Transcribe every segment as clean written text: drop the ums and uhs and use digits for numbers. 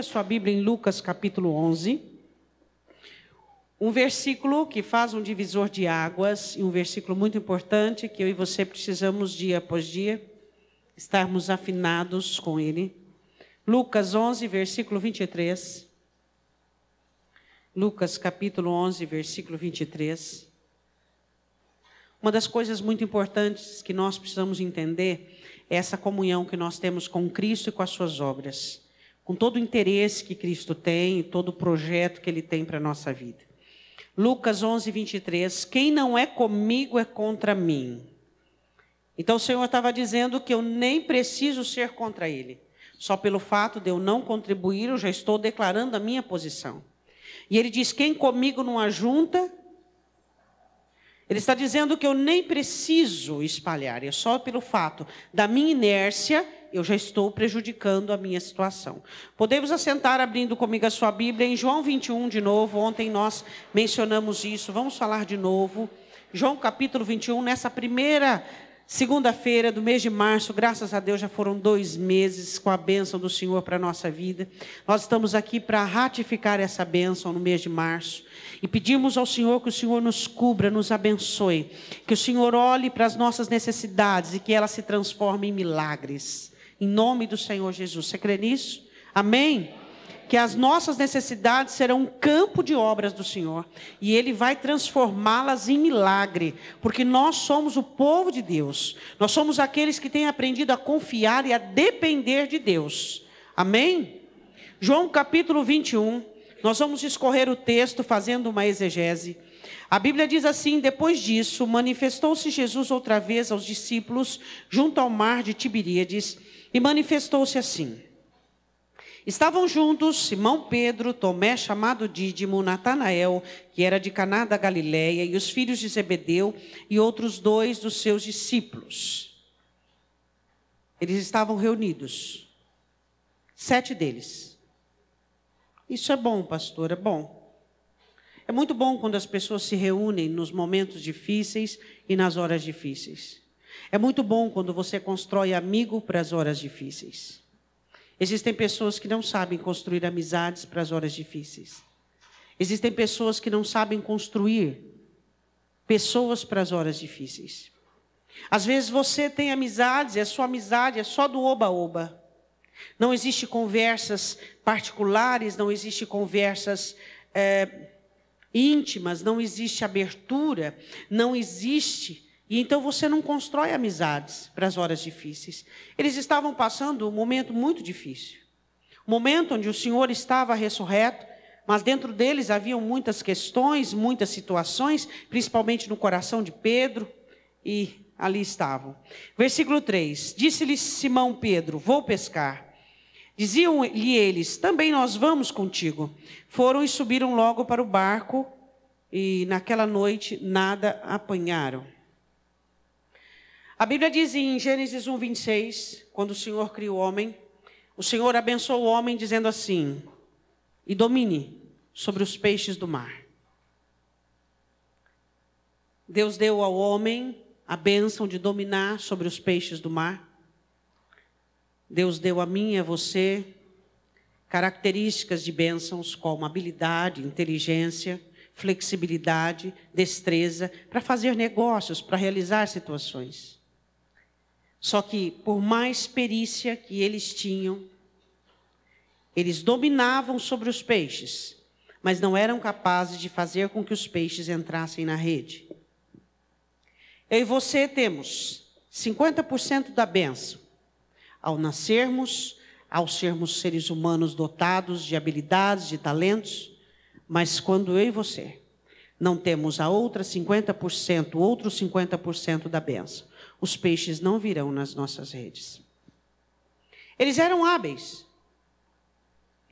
a sua Bíblia em Lucas capítulo 11. Um versículo que faz um divisor de águas e um versículo muito importante que eu e você precisamos dia após dia estarmos afinados com ele. Lucas 11, versículo 23. Lucas capítulo 11, versículo 23. Uma das coisas muito importantes que nós precisamos entender é essa comunhão que nós temos com Cristo e com as suas obras. Com todo o interesse que Cristo tem e todo o projeto que Ele tem para a nossa vida. Lucas 11, 23. Quem não é comigo é contra mim. Então o Senhor estava dizendo que eu nem preciso ser contra Ele. Só pelo fato de eu não contribuir, eu já estou declarando a minha posição. E Ele diz, quem comigo não ajunta... Ele está dizendo que eu nem preciso espalhar, é só pelo fato da minha inércia, eu já estou prejudicando a minha situação. Podemos assentar abrindo comigo a sua Bíblia em João 21 de novo, ontem nós mencionamos isso, vamos falar de novo. João capítulo 21, nessa primeira segunda-feira do mês de março, graças a Deus já foram 2 meses com a bênção do Senhor para a nossa vida. Nós estamos aqui para ratificar essa bênção no mês de março. E pedimos ao Senhor que o Senhor nos cubra, nos abençoe. Que o Senhor olhe para as nossas necessidades e que elas se transformem em milagres. Em nome do Senhor Jesus. Você crê nisso? Amém? Que as nossas necessidades serão um campo de obras do Senhor. E Ele vai transformá-las em milagre. Porque nós somos o povo de Deus. Nós somos aqueles que têm aprendido a confiar e a depender de Deus. Amém? João capítulo 21. Nós vamos escorrer o texto fazendo uma exegese. A Bíblia diz assim, depois disso, manifestou-se Jesus outra vez aos discípulos junto ao mar de Tiberíades e manifestou-se assim. Estavam juntos Simão Pedro, Tomé chamado Dídimo, Natanael, que era de Caná da Galileia, e os filhos de Zebedeu e outros 2 dos seus discípulos. Eles estavam reunidos, 7 deles. Isso é bom, pastor, é bom. É muito bom quando as pessoas se reúnem nos momentos difíceis e nas horas difíceis. É muito bom quando você constrói amigo para as horas difíceis. Existem pessoas que não sabem construir amizades para as horas difíceis. Existem pessoas que não sabem construir pessoas para as horas difíceis. Às vezes você tem amizades e a sua amizade é só do oba-oba. Não existe conversas particulares, não existe conversas íntimas, não existe abertura, não existe. E então você não constrói amizades para as horas difíceis. Eles estavam passando um momento muito difícil. Um momento onde o Senhor estava ressurreto, mas dentro deles haviam muitas questões, muitas situações, principalmente no coração de Pedro, e ali estavam. Versículo 3, disse-lhe Simão Pedro, vou pescar. Diziam-lhe eles, também nós vamos contigo. Foram e subiram logo para o barco e naquela noite nada apanharam. A Bíblia diz em Gênesis 1, 26, quando o Senhor criou o homem, o Senhor abençoou o homem dizendo assim, e domine sobre os peixes do mar. Deus deu ao homem a bênção de dominar sobre os peixes do mar. Deus deu a mim e a você características de bênçãos como habilidade, inteligência, flexibilidade, destreza, para fazer negócios, para realizar situações. Só que, por mais perícia que eles tinham, eles dominavam sobre os peixes, mas não eram capazes de fazer com que os peixes entrassem na rede. Eu e você temos 50% da bênção. Ao nascermos, ao sermos seres humanos dotados de habilidades, de talentos, mas quando eu e você não temos a outra 50%, o outro 50% da bênção, os peixes não virão nas nossas redes. Eles eram hábeis,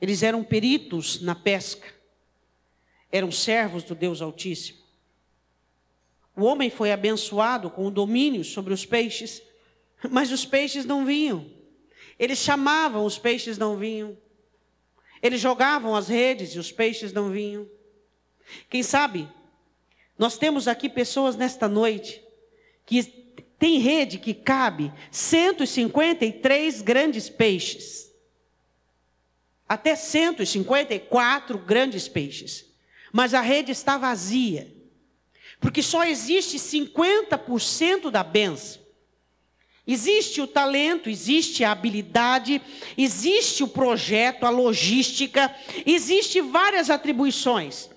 eles eram peritos na pesca, eram servos do Deus Altíssimo. O homem foi abençoado com o domínio sobre os peixes, mas os peixes não vinham. Eles chamavam, os peixes não vinham. Eles jogavam as redes e os peixes não vinham. Quem sabe, nós temos aqui pessoas nesta noite que tem rede que cabe 153 grandes peixes. até 154 grandes peixes. Mas a rede está vazia, porque só existe 50% da bênção. Existe o talento, existe a habilidade, existe o projeto, a logística, existe várias atribuições.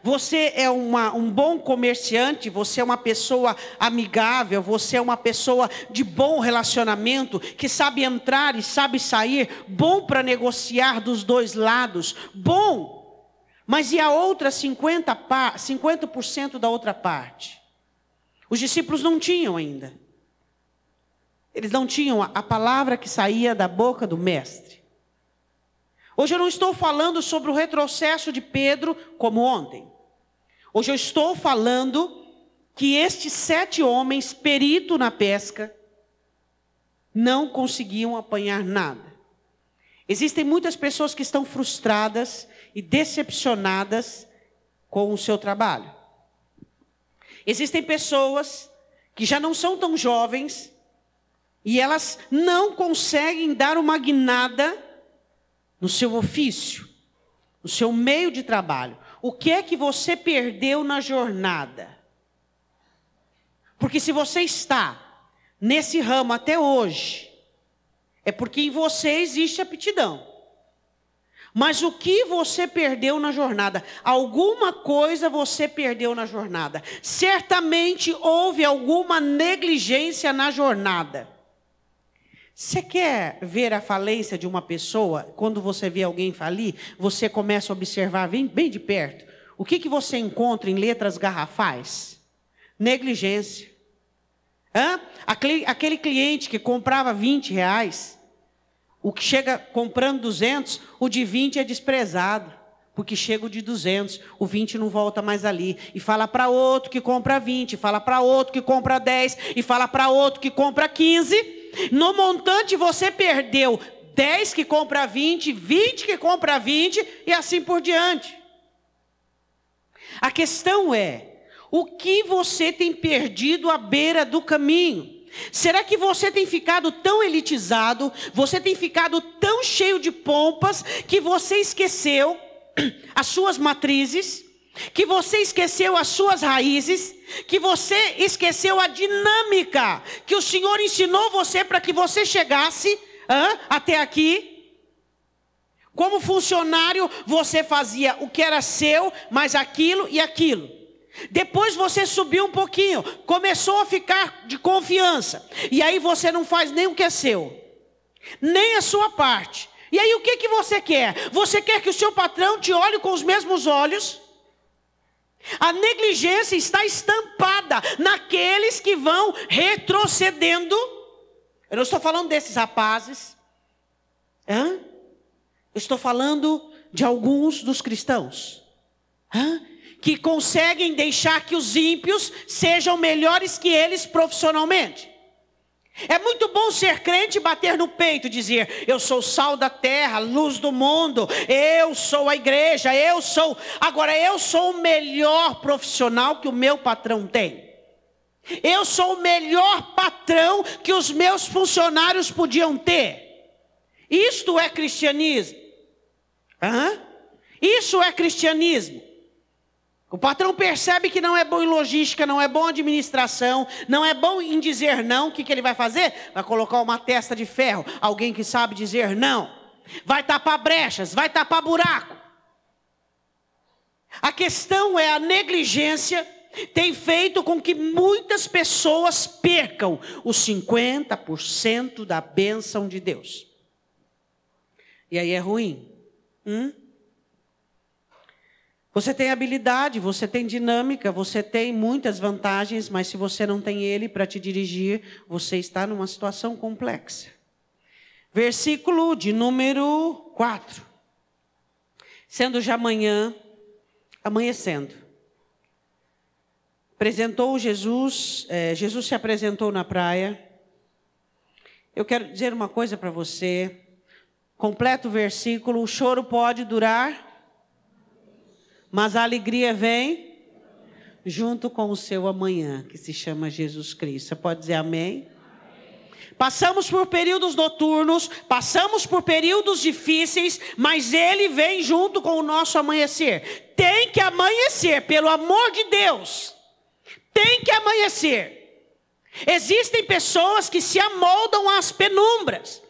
Você é um bom comerciante, você é uma pessoa amigável, você é uma pessoa de bom relacionamento, que sabe entrar e sabe sair, bom para negociar dos dois lados, bom. Mas e a outra 50% da outra parte? Os discípulos não tinham ainda. Eles não tinham a palavra que saía da boca do mestre. Hoje eu não estou falando sobre o retrocesso de Pedro como ontem. Hoje eu estou falando que estes 7 homens, perito na pesca, não conseguiam apanhar nada. Existem muitas pessoas que estão frustradas e decepcionadas com o seu trabalho. Existem pessoas que já não são tão jovens e elas não conseguem dar uma guinada no seu ofício, no seu meio de trabalho. O que é que você perdeu na jornada? Porque se você está nesse ramo até hoje, é porque em você existe aptidão. Mas o que você perdeu na jornada? Alguma coisa você perdeu na jornada. Certamente houve alguma negligência na jornada. Você quer ver a falência de uma pessoa? Quando você vê alguém falir, você começa a observar bem de perto. O que você encontra em letras garrafais? Negligência. Aquele cliente que comprava R$20, o que chega comprando 200, o de 20 é desprezado. Porque chega o de 200, o 20 não volta mais ali. E fala para outro que compra 20, fala para outro que compra 10, e fala para outro que compra 15. No montante você perdeu 10 que compra 20, 20 que compra 20 e assim por diante. A questão é, o que você tem perdido à beira do caminho? Será que você tem ficado tão elitizado, você tem ficado tão cheio de pompas, que você esqueceu as suas matrizes, que você esqueceu as suas raízes, que você esqueceu a dinâmica que o Senhor ensinou você para que você chegasse até aqui? Como funcionário, você fazia o que era seu, mas aquilo e aquilo. Depois você subiu um pouquinho, começou a ficar de confiança. E aí você não faz nem o que é seu, nem a sua parte. E aí o que você quer? Você quer que o seu patrão te olhe com os mesmos olhos? A negligência está estampada naqueles que vão retrocedendo. Eu não estou falando desses rapazes. Eu estou falando de alguns dos cristãos. Que conseguem deixar que os ímpios sejam melhores que eles profissionalmente. É muito bom ser crente e bater no peito e dizer: eu sou o sal da terra, luz do mundo, eu sou a igreja, eu sou o melhor profissional que o meu patrão tem. Eu sou o melhor patrão que os meus funcionários podiam ter. Isto é cristianismo. Isso é cristianismo. O patrão percebe que não é bom em logística, não é bom em administração, não é bom em dizer não. O que ele vai fazer? Vai colocar uma testa de ferro, alguém que sabe dizer não. Vai tapar brechas, vai tapar buraco. A questão é, a negligência tem feito com que muitas pessoas percam os 50% da bênção de Deus. E aí é ruim. Você tem habilidade, você tem dinâmica, você tem muitas vantagens, mas se você não tem Ele para te dirigir, você está numa situação complexa. Versículo de número 4. Sendo já manhã, amanhecendo, Jesus se apresentou na praia. Eu quero dizer uma coisa para você, completa o versículo: o choro pode durar, mas a alegria vem junto com o seu amanhã, que se chama Jesus Cristo. Você pode dizer amém? Passamos por períodos noturnos, passamos por períodos difíceis, mas Ele vem junto com o nosso amanhecer. Tem que amanhecer, pelo amor de Deus. Tem que amanhecer. Existem pessoas que se amoldam às penumbras.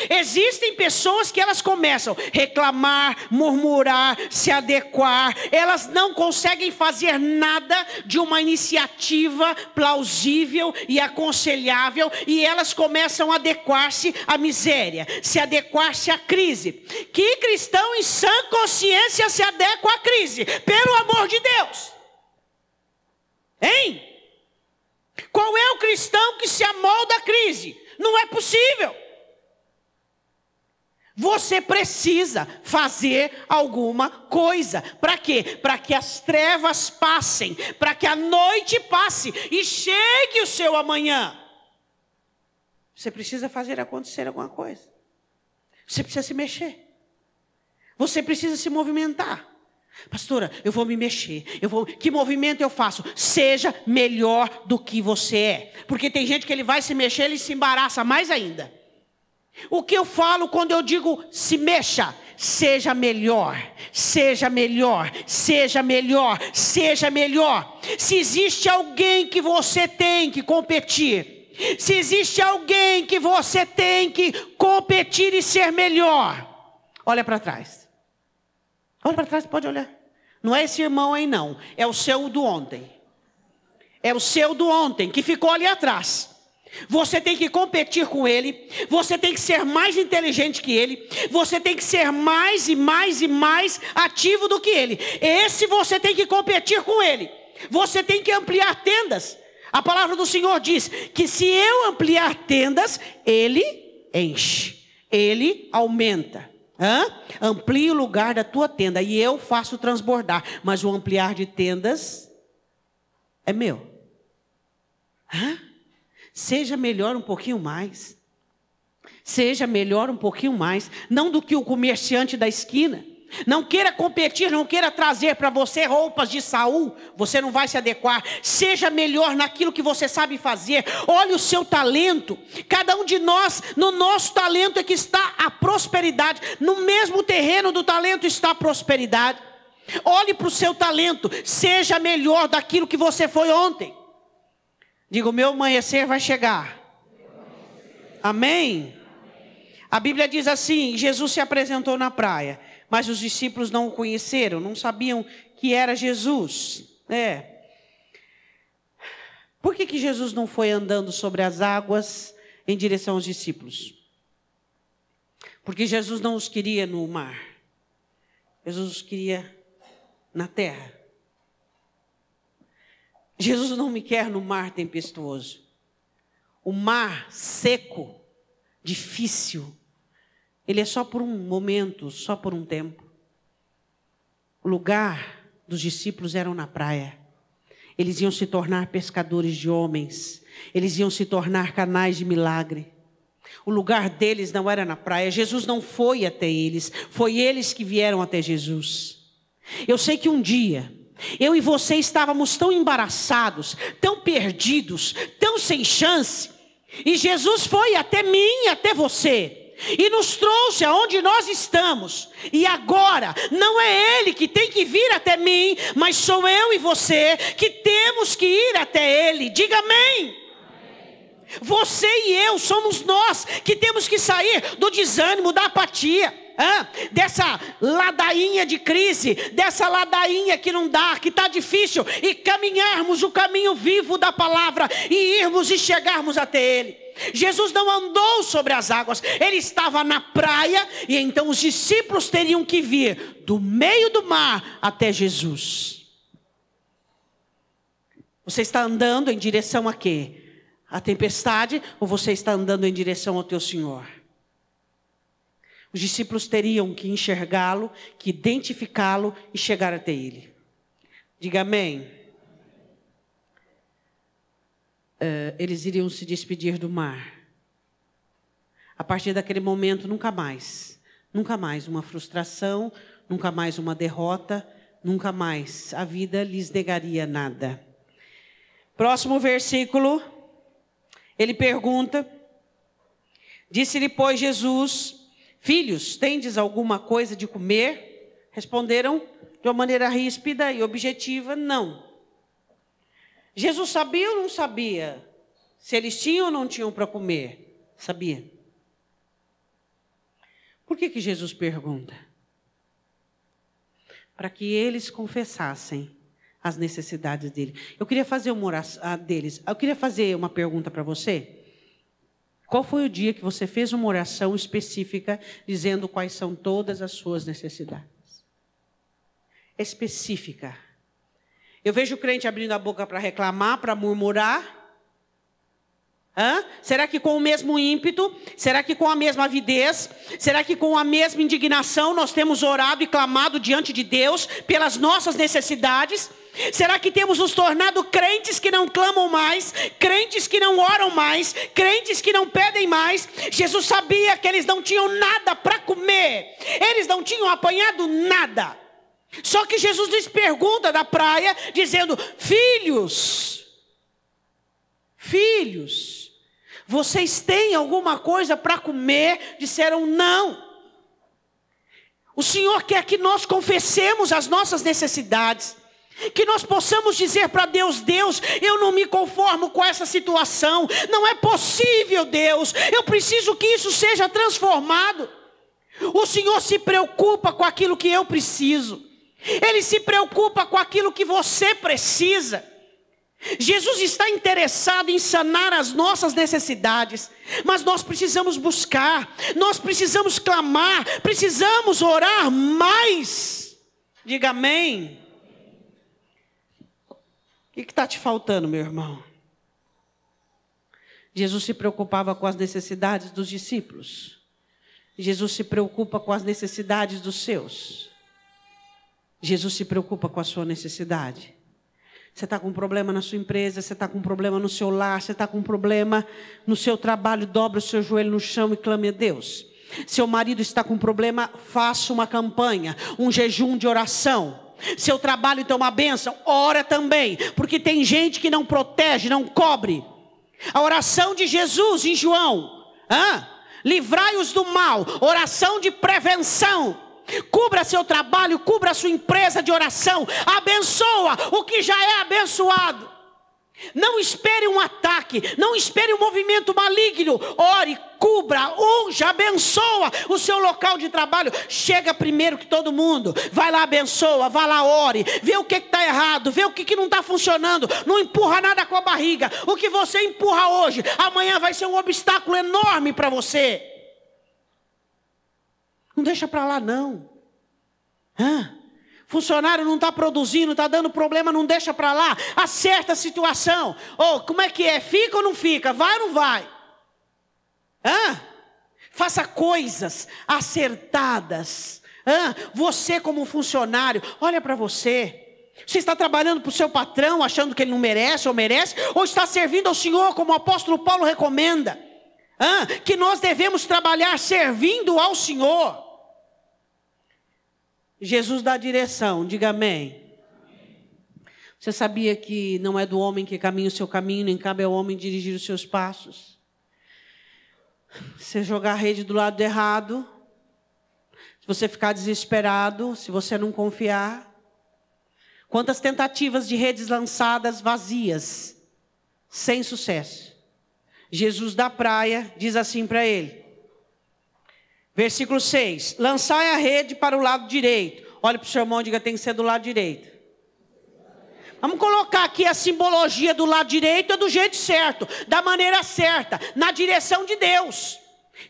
Existem pessoas que elas começam a reclamar, murmurar, se adequar. Elas não conseguem fazer nada de uma iniciativa plausível e aconselhável. E elas começam a adequar-se à miséria, se adequar-se à crise. Que cristão em sã consciência se adequa à crise? Pelo amor de Deus! Hein? Qual é o cristão que se amolda à crise? Não é possível. Você precisa fazer alguma coisa. Para quê? Para que as trevas passem, para que a noite passe e chegue o seu amanhã. Você precisa fazer acontecer alguma coisa. Você precisa se mexer. Você precisa se movimentar. Pastora, eu vou me mexer. Que movimento eu faço? Seja melhor do que você é. Porque tem gente que ele vai se mexer, ele se embaraça mais ainda. O que eu falo quando eu digo se mexa? Seja melhor, seja melhor, seja melhor, seja melhor. Se existe alguém que você tem que competir, se existe alguém que você tem que competir e ser melhor, olha para trás. Olha para trás, pode olhar. Não é esse irmão aí não, é o seu do ontem. É o seu do ontem que ficou ali atrás. Você tem que competir com ele, você tem que ser mais inteligente que ele, você tem que ser mais e mais e mais ativo do que ele. Esse você tem que competir com ele. Você tem que ampliar tendas. A palavra do Senhor diz que se eu ampliar tendas, ele enche, ele aumenta. Amplie o lugar da tua tenda e eu faço transbordar. Mas o ampliar de tendas é meu. Seja melhor um pouquinho mais. Seja melhor um pouquinho mais. Não do que o comerciante da esquina. Não queira competir, não queira trazer para você roupas de Saul. Você não vai se adequar. Seja melhor naquilo que você sabe fazer. Olhe o seu talento. Cada um de nós, no nosso talento é que está a prosperidade. No mesmo terreno do talento está a prosperidade. Olhe para o seu talento. Seja melhor daquilo que você foi ontem. Diga, o meu amanhecer vai chegar. Amém? A Bíblia diz assim, Jesus se apresentou na praia, mas os discípulos não o conheceram, não sabiam que era Jesus. Por que Jesus não foi andando sobre as águas em direção aos discípulos? Porque Jesus não os queria no mar. Jesus os queria na terra. Jesus não me quer no mar tempestuoso. O mar seco, difícil, ele é só por um momento, só por um tempo. O lugar dos discípulos era na praia. Eles iam se tornar pescadores de homens. Eles iam se tornar canais de milagre. O lugar deles não era na praia. Jesus não foi até eles. Foi eles que vieram até Jesus. Eu sei que um dia eu e você estávamos tão embaraçados, tão perdidos, tão sem chance. E Jesus foi até mim, até você. E nos trouxe aonde nós estamos. E agora, não é Ele que tem que vir até mim, mas sou eu e você que temos que ir até Ele. Diga amém. Você e eu somos nós que temos que sair do desânimo, da apatia. Dessa ladainha de crise, dessa ladainha que não dá, que está difícil, e caminharmos o caminho vivo da palavra, e irmos e chegarmos até Ele. Jesus não andou sobre as águas, Ele estava na praia, e então os discípulos teriam que vir do meio do mar até Jesus. Você está andando em direção a quê? A tempestade, ou você está andando em direção ao teu Senhor? Os discípulos teriam que enxergá-lo, que identificá-lo e chegar até Ele. Diga amém. Eles iriam se despedir do mar. A partir daquele momento, nunca mais uma frustração, nunca mais uma derrota, nunca mais a vida lhes negaria nada. Próximo versículo, ele pergunta, Disse-lhe, pois, Jesus: filhos, tendes alguma coisa de comer? Responderam de uma maneira ríspida e objetiva: não. Jesus sabia ou não sabia se eles tinham ou não tinham para comer? Sabia. Por que Jesus pergunta? Para que eles confessassem as necessidades dele. Eu queria fazer uma pergunta para você. Qual foi o dia que você fez uma oração específica dizendo quais são todas as suas necessidades? Específica. Eu vejo o crente abrindo a boca para reclamar, para murmurar. Será que com o mesmo ímpeto? Será que com a mesma avidez? Será que com a mesma indignação nós temos orado e clamado diante de Deus pelas nossas necessidades? Será que temos nos tornado crentes que não clamam mais, crentes que não oram mais, crentes que não pedem mais? Jesus sabia que eles não tinham nada para comer, eles não tinham apanhado nada. Só que Jesus lhes pergunta da praia, dizendo: filhos, vocês têm alguma coisa para comer? Disseram não. O Senhor quer que nós confessemos as nossas necessidades, que nós possamos dizer para Deus: Deus, eu não me conformo com essa situação, não é possível, Deus, eu preciso que isso seja transformado. O Senhor se preocupa com aquilo que eu preciso, Ele se preocupa com aquilo que você precisa. Jesus está interessado em sanar as nossas necessidades, mas nós precisamos buscar, nós precisamos clamar, precisamos orar mais. Diga amém. O que está te faltando, meu irmão? Jesus se preocupava com as necessidades dos discípulos. Jesus se preocupa com as necessidades dos seus. Jesus se preocupa com a sua necessidade. Você está com um problema na sua empresa, você está com um problema no seu lar, você está com um problema no seu trabalho, dobra o seu joelho no chão e clame a Deus. Seu marido está com um problema, faça uma campanha, um jejum de oração. Seu trabalho tem uma bênção, ora também, porque tem gente que não protege, não cobre. A oração de Jesus em João, livrai-os do mal, oração de prevenção. Cubra seu trabalho, cubra sua empresa de oração, abençoa o que já é abençoado. Não espere um ataque, não espere um movimento maligno. Ore, cubra, unja, abençoa o seu local de trabalho. Chega primeiro que todo mundo, vai lá, abençoa, vai lá, ore, vê o que está errado, vê o que não está funcionando. Não empurra nada com a barriga. O que você empurra hoje, amanhã vai ser um obstáculo enorme para você. Não deixa para lá não. Funcionário não está produzindo, está dando problema, não deixa para lá. Acerta a situação. Como é que é? Fica ou não fica? Vai ou não vai? Faça coisas acertadas. Você como funcionário, olha para você. Você está trabalhando para o seu patrão achando que ele não merece ou merece? Ou está servindo ao Senhor como o apóstolo Paulo recomenda? Que nós devemos trabalhar servindo ao Senhor. Jesus dá direção, diga amém. Você sabia que não é do homem que caminha o seu caminho, nem cabe ao homem dirigir os seus passos? Se jogar a rede do lado errado, se você ficar desesperado, se você não confiar. Quantas tentativas de redes lançadas vazias, sem sucesso. Jesus da praia diz assim para ele. Versículo 6. Lançai a rede para o lado direito. Olha para o seu irmão e diga: tem que ser do lado direito. Vamos colocar aqui a simbologia do lado direito, é do jeito certo, da maneira certa, na direção de Deus.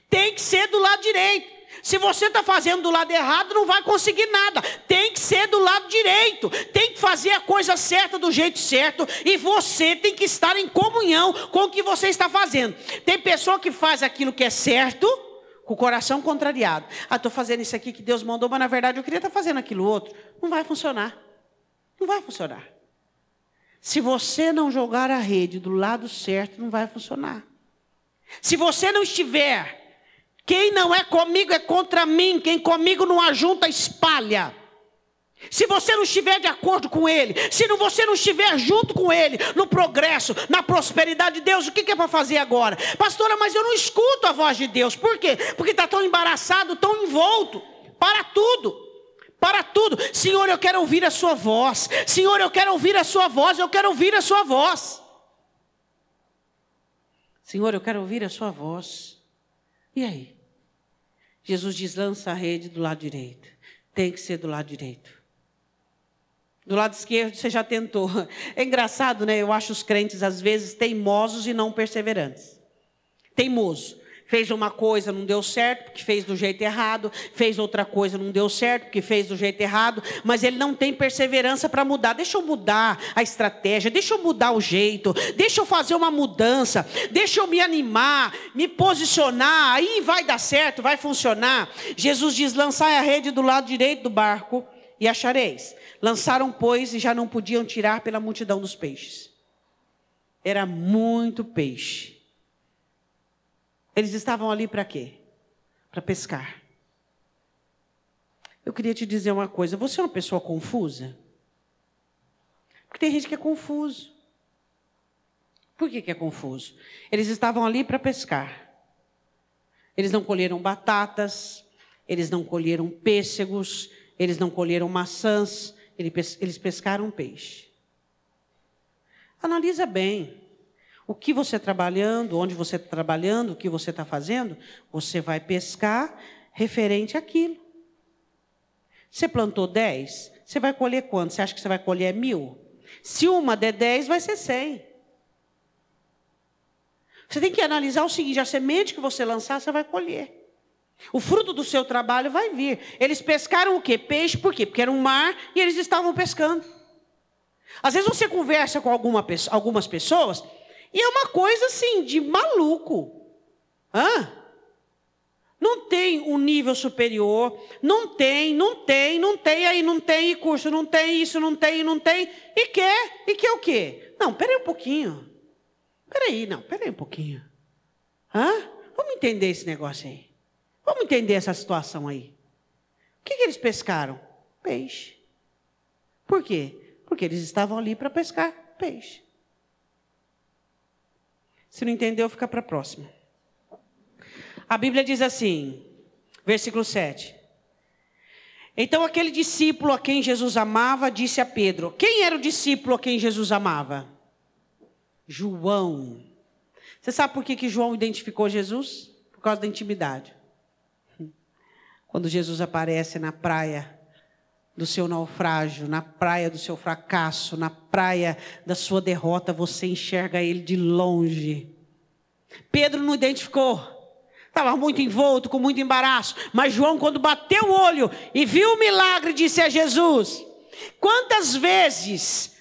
Tem que ser do lado direito. Se você está fazendo do lado errado, não vai conseguir nada. Tem que ser do lado direito. Tem que fazer a coisa certa do jeito certo. E você tem que estar em comunhão com o que você está fazendo. Tem pessoa que faz aquilo que é certo, com o coração contrariado. Estou fazendo isso aqui que Deus mandou, mas na verdade eu queria estar fazendo aquilo outro. Não vai funcionar. Não vai funcionar. Se você não jogar a rede do lado certo, não vai funcionar. Se você não estiver, quem não é comigo é contra mim, quem comigo não ajunta, espalha. Se você não estiver de acordo com Ele, se você não estiver junto com Ele, no progresso, na prosperidade de Deus, o que é para fazer agora? Pastora, mas eu não escuto a voz de Deus. Por quê? Porque está tão embaraçado, tão envolto. Para tudo. Para tudo. Senhor, eu quero ouvir a sua voz. Senhor, eu quero ouvir a sua voz. Eu quero ouvir a sua voz. Senhor, eu quero ouvir a sua voz. E aí? Jesus diz, lança a rede do lado direito. Tem que ser do lado direito. Do lado esquerdo você já tentou. É engraçado, né? Eu acho os crentes às vezes teimosos e não perseverantes. Teimoso. Fez uma coisa, não deu certo, porque fez do jeito errado. Fez outra coisa, não deu certo, porque fez do jeito errado. Mas ele não tem perseverança para mudar. Deixa eu mudar a estratégia, deixa eu mudar o jeito. Deixa eu fazer uma mudança. Deixa eu me animar, me posicionar. Aí vai dar certo, vai funcionar. Jesus diz, lançai a rede do lado direito do barco e achareis. Lançaram, pois, e já não podiam tirar pela multidão dos peixes. Era muito peixe. Eles estavam ali para quê? Para pescar. Eu queria te dizer uma coisa. Você é uma pessoa confusa? Porque tem gente que é confuso. Por que é confuso? Eles estavam ali para pescar. Eles não colheram batatas. Eles não colheram pêssegos. Eles não colheram maçãs. Eles pescaram peixe. Analisa bem. O que você está trabalhando, onde você está trabalhando, o que você está fazendo, você vai pescar referente àquilo. Você plantou 10, você vai colher quanto? Você acha que você vai colher 1000? Se uma der 10, vai ser 100. Você tem que analisar o seguinte, a semente que você lançar, você vai colher. O fruto do seu trabalho vai vir. Eles pescaram o quê? Peixe, por quê? Porque era um mar e eles estavam pescando. Às vezes você conversa com algumas pessoas e é uma coisa assim, de maluco. Não tem um nível superior, não tem, aí não tem curso, não tem isso, não tem, e quer o quê? Não, peraí um pouquinho. Peraí um pouquinho. Vamos entender esse negócio aí. Vamos entender essa situação aí. O que eles pescaram? Peixe. Por quê? Porque eles estavam ali para pescar peixe. Se não entendeu, fica para a próxima. A Bíblia diz assim, versículo 7. Então aquele discípulo a quem Jesus amava disse a Pedro. Quem era o discípulo a quem Jesus amava? João. Você sabe por que João identificou Jesus? Por causa da intimidade. Quando Jesus aparece na praia do seu naufrágio, na praia do seu fracasso, na praia da sua derrota, você enxerga ele de longe. Pedro não identificou. Estava muito envolto, com muito embaraço. Mas João, quando bateu o olho e viu o milagre, disse a Jesus. Quantas vezes,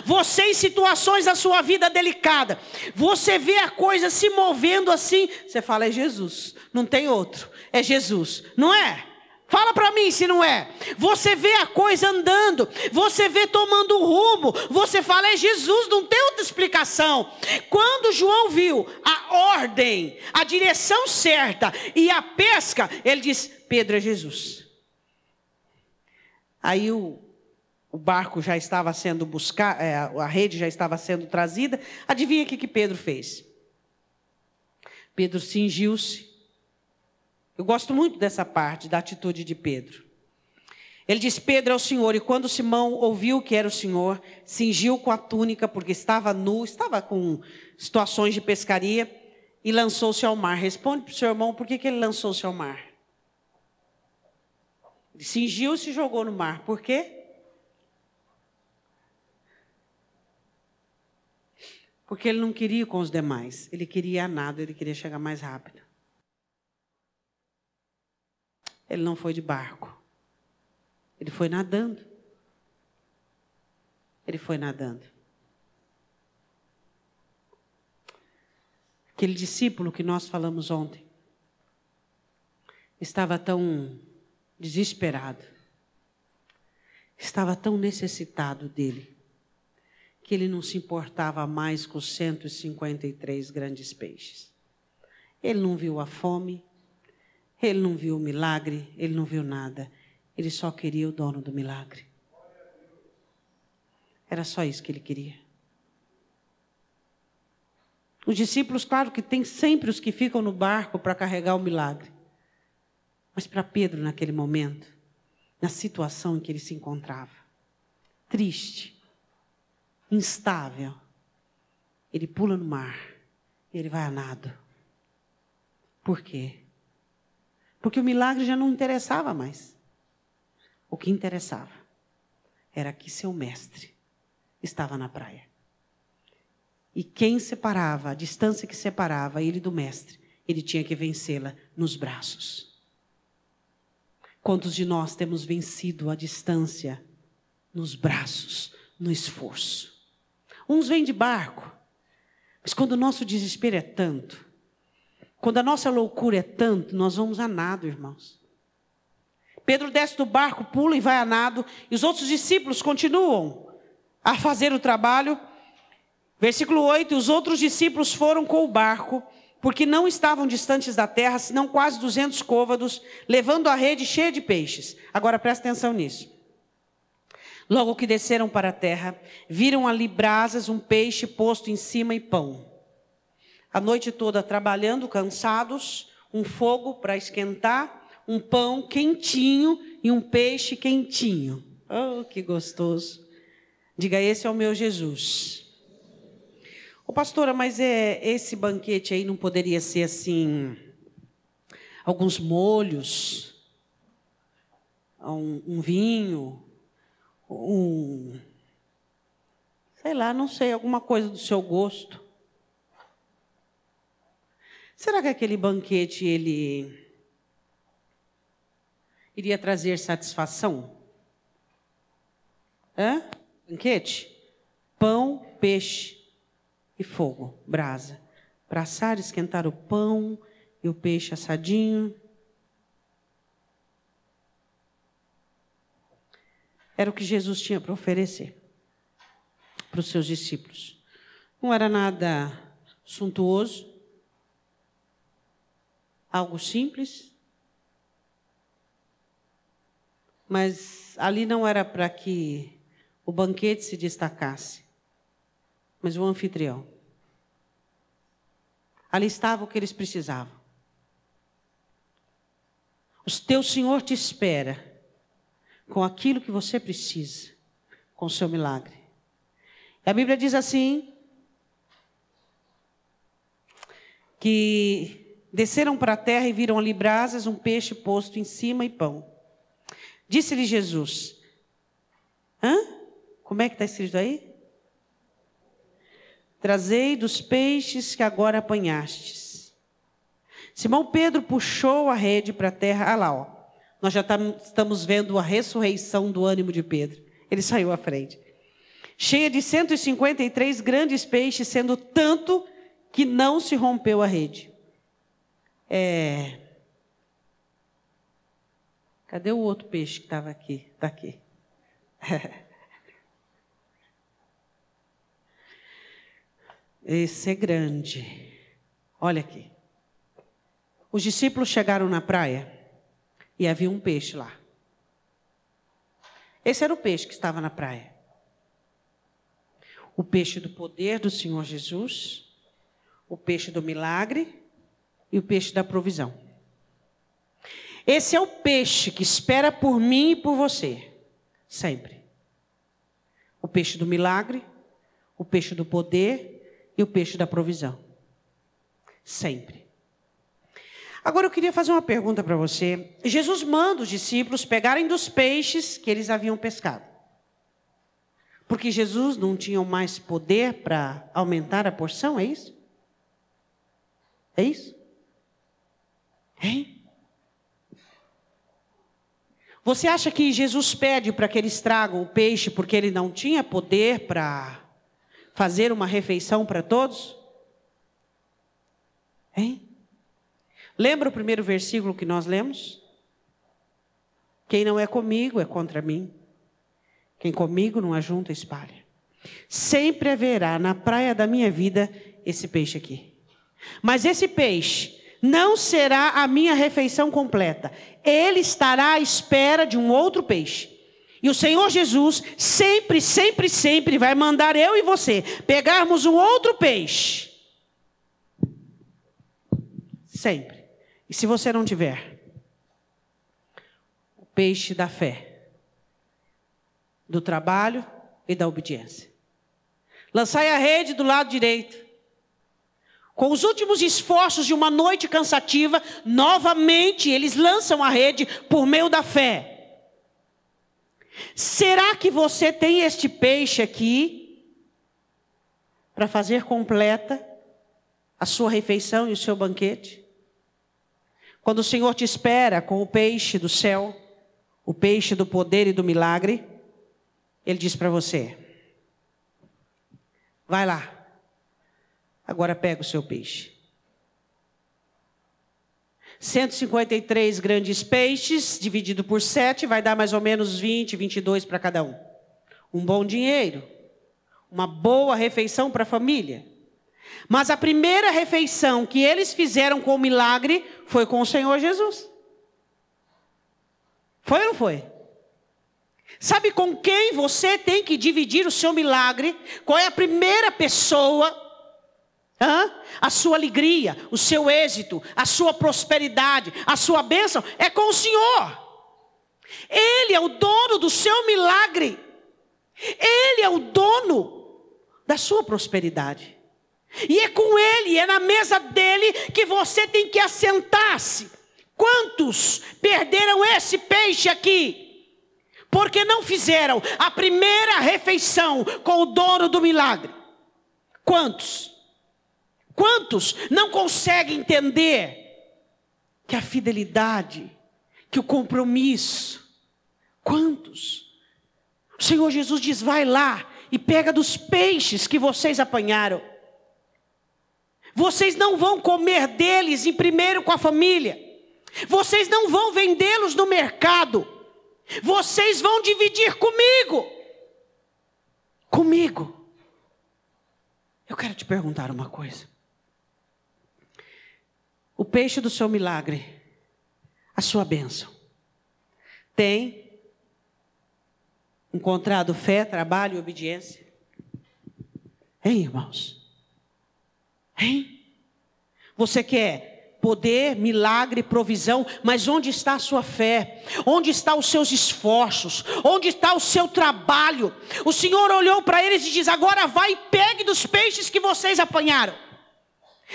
você em situações da sua vida delicada, você vê a coisa se movendo assim, você fala, é Jesus, não tem outro, é Jesus, não é? Fala para mim se não é. Você vê a coisa andando, você vê tomando um rumo, você fala, é Jesus, não tem outra explicação. Quando João viu a ordem, a direção certa e a pesca, ele diz, Pedro é Jesus. Aí o barco já estava sendo buscado, a rede já estava sendo trazida. Adivinha o que Pedro fez? Pedro cingiu-se. Eu gosto muito dessa parte, da atitude de Pedro. Ele diz, Pedro é o Senhor. E quando Simão ouviu que era o Senhor, cingiu com a túnica, porque estava nu, estava com situações de pescaria, e lançou-se ao mar. Responde para o seu irmão, por que ele lançou-se ao mar? Ele cingiu-se e jogou no mar. Por quê? Porque ele não queria ir com os demais. Ele queria a nado, ele queria chegar mais rápido. Ele não foi de barco. Ele foi nadando. Ele foi nadando. Aquele discípulo que nós falamos ontem estava tão desesperado, estava tão necessitado dele, que ele não se importava mais com os 153 grandes peixes. Ele não viu a fome, ele não viu o milagre, ele não viu nada. Ele só queria o dono do milagre. Era só isso que ele queria. Os discípulos, claro que tem sempre os que ficam no barco para carregar o milagre. Mas para Pedro, naquele momento, na situação em que ele se encontrava, triste, instável, ele pula no mar, ele vai a nado. Por quê? Porque o milagre já não interessava mais. O que interessava era que seu mestre estava na praia. E quem separava, a distância que separava ele do mestre, ele tinha que vencê-la nos braços. Quantos de nós temos vencido a distância nos braços, no esforço? Uns vêm de barco, mas quando o nosso desespero é tanto, quando a nossa loucura é tanto, nós vamos a nado, irmãos. Pedro desce do barco, pula e vai a nado, e os outros discípulos continuam a fazer o trabalho. Versículo 8, os outros discípulos foram com o barco, porque não estavam distantes da terra, senão quase 200 côvados, levando a rede cheia de peixes. Agora presta atenção nisso. Logo que desceram para a terra, viram ali brasas, um peixe posto em cima e pão. A noite toda trabalhando, cansados, um fogo para esquentar, um pão quentinho e um peixe quentinho. Oh, que gostoso. Diga, esse é o meu Jesus. Ô, pastora, mas esse banquete aí não poderia ser assim, alguns molhos, um vinho, sei lá, não sei, alguma coisa do seu gosto. Será que aquele banquete, ele iria trazer satisfação? Banquete? Pão, peixe e fogo, brasa. Para assar, esquentar o pão e o peixe assadinho. Era o que Jesus tinha para oferecer para os seus discípulos. Não era nada suntuoso, algo simples, mas ali não era para que o banquete se destacasse, mas o anfitrião. Ali estava o que eles precisavam. O teu Senhor te espera com aquilo que você precisa, com o seu milagre. A Bíblia diz assim, que desceram para a terra e viram ali brasas, um peixe posto em cima e pão. Disse-lhe Jesus, como é que está escrito aí? Trazei dos peixes que agora apanhastes. Simão Pedro puxou a rede para a terra. Lá, ó. Nós já estamos vendo a ressurreição do ânimo de Pedro. Ele saiu à frente. Cheia de 153 grandes peixes, sendo tanto que não se rompeu a rede. Cadê o outro peixe que estava aqui? Está aqui. Esse é grande. Olha aqui. Os discípulos chegaram na praia e havia um peixe lá. Esse era o peixe que estava na praia. O peixe do poder do Senhor Jesus, o peixe do milagre e o peixe da provisão. Esse é o peixe que espera por mim e por você, sempre. O peixe do milagre, o peixe do poder e o peixe da provisão. Sempre. Agora eu queria fazer uma pergunta para você. Jesus manda os discípulos pegarem dos peixes que eles haviam pescado. Porque Jesus não tinha mais poder para aumentar a porção, é isso? É isso? Hein? Você acha que Jesus pede para que eles tragam o peixe porque ele não tinha poder para fazer uma refeição para todos? Hein? Lembra o primeiro versículo que nós lemos? Quem não é comigo é contra mim. Quem comigo não ajunta, espalha. Sempre haverá na praia da minha vida esse peixe aqui. Mas esse peixe não será a minha refeição completa. Ele estará à espera de um outro peixe. E o Senhor Jesus sempre, sempre, sempre vai mandar eu e você pegarmos um outro peixe. Sempre. E se você não tiver? O peixe da fé, do trabalho e da obediência. Lançai a rede do lado direito. Com os últimos esforços de uma noite cansativa, novamente eles lançam a rede por meio da fé. Será que você tem este peixe aqui para fazer completa a sua refeição e o seu banquete? Quando o Senhor te espera com o peixe do céu, o peixe do poder e do milagre, Ele diz para você: vai lá, agora pega o seu peixe. 153 grandes peixes, dividido por 7, vai dar mais ou menos 20, 22 para cada um. Um bom dinheiro, uma boa refeição para a família. Mas a primeira refeição que eles fizeram com o milagre foi com o Senhor Jesus. Foi ou não foi? Sabe com quem você tem que dividir o seu milagre? Qual é a primeira pessoa? A sua alegria, o seu êxito, a sua prosperidade, a sua bênção é com o Senhor. Ele é o dono do seu milagre. Ele é o dono da sua prosperidade. E é com Ele, é na mesa dele que você tem que assentar-se. Quantos perderam esse peixe aqui? Porque não fizeram a primeira refeição com o dono do milagre. Quantos? Quantos não conseguem entender que a fidelidade, que o compromisso? Quantos? O Senhor Jesus diz: vai lá e pega dos peixes que vocês apanharam. Vocês não vão comer deles em primeiro com a família. Vocês não vão vendê-los no mercado. Vocês vão dividir comigo. Comigo. Eu quero te perguntar uma coisa. O peixe do seu milagre, a sua bênção, tem encontrado fé, trabalho e obediência? Hein, irmãos? Hein? Você quer poder, milagre, provisão, mas onde está a sua fé? Onde estão os seus esforços? Onde está o seu trabalho? O Senhor olhou para eles e diz: agora vai e pegue dos peixes que vocês apanharam.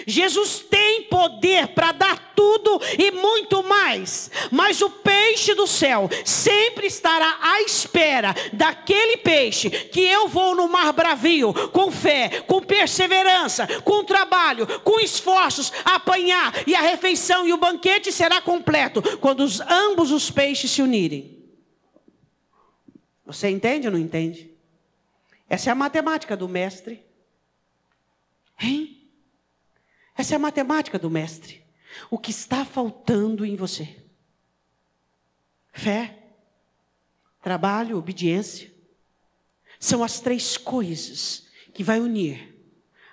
Jesus tem poder para dar tudo e muito mais, mas o peixe do céu sempre estará à espera daquele peixe que eu vou no mar bravio, com fé, com perseverança, com trabalho, com esforços, apanhar, e a refeição e o banquete será completo quando ambos os peixes se unirem. Você entende ou não entende? Essa é a matemática do mestre. Hein? Essa é a matemática do mestre. O que está faltando em você? Fé, trabalho, obediência. São as 3 coisas que vai unir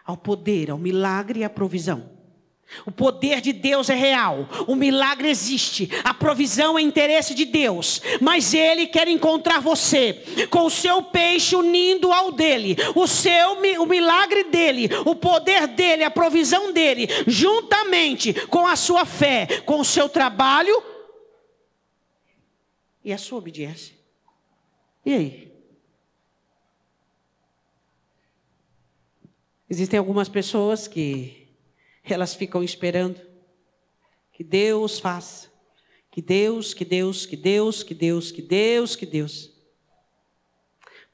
ao poder, ao milagre e à provisão. O poder de Deus é real, o milagre existe, a provisão é interesse de Deus, mas Ele quer encontrar você com o seu peixe unindo ao dele, o milagre dele, o poder dele, a provisão dele, juntamente com a sua fé, com o seu trabalho e a sua obediência. E aí? Existem algumas pessoas que elas ficam esperando que Deus faça, que Deus.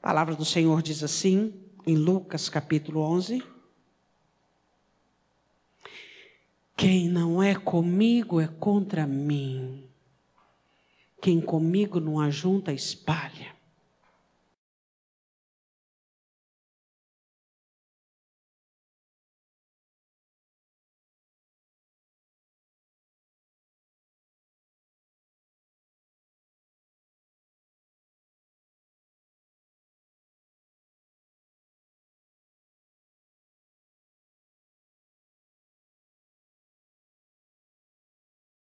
A palavra do Senhor diz assim, em Lucas capítulo 11. Quem não é comigo é contra mim. Quem comigo não ajunta, espalha.